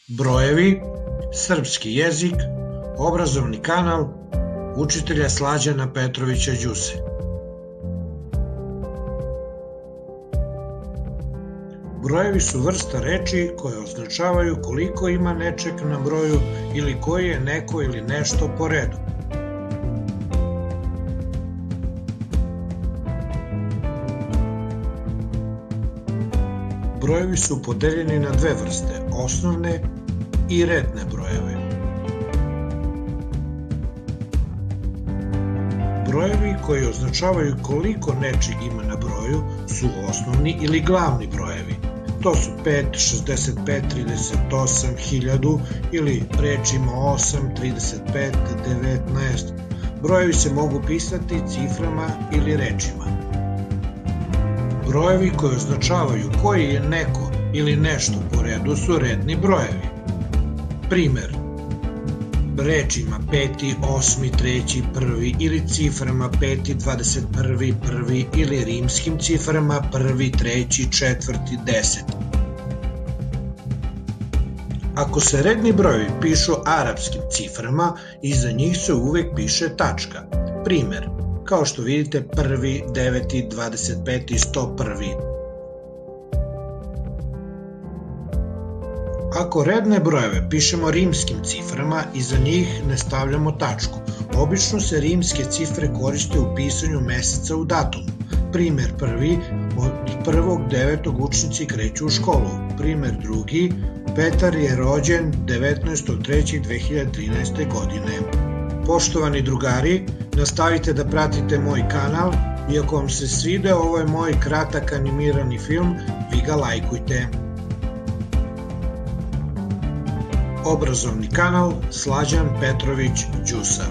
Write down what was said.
Brojevi, srpski jezik, obrazovni kanal učitelja Slađana Petrovića Đuse. Brojevi su vrsta reči koje označavaju koliko ima nečeg na broju ili koji je neko ili nešto po redu. Brojevi su podeljeni na dve vrste, osnovne i redne brojeve. Brojevi koji označavaju koliko nečeg ima na broju su osnovni ili glavni brojevi. To su 5, 65, 38, 1000 ili rečima 8, 35, 19. Brojevi se mogu pisati ciframa ili rečima. Brojevi koji označavaju koji je neko ili nešto po redu su redni brojevi. Primer, rečima 5, 8, 3, 1 ili ciframa 5, 21, 1 ili rimskim ciframa 1, 3, 4, 10. Ako se redni brojevi pišu arapskim ciframa, iza njih se uvek piše tačka. Primer, kao što vidite 1, 9, 25 i 101. Ako redne brojeve pišemo rimskim ciframa, iza njih ne stavljamo tačku. Obično se rimske cifre koriste u pisanju meseca u datumu. Primer prvi, od 1.9. učenici kreću u školu. Primer drugi, Petar je rođen 19.3.2013. godine. Poštovani drugari, nastavite da pratite moj kanal i ako vam se svideo ovaj moj kratak animirani film, vi ga lajkujte. Obrazovni kanal Slađan Petrović Đusa.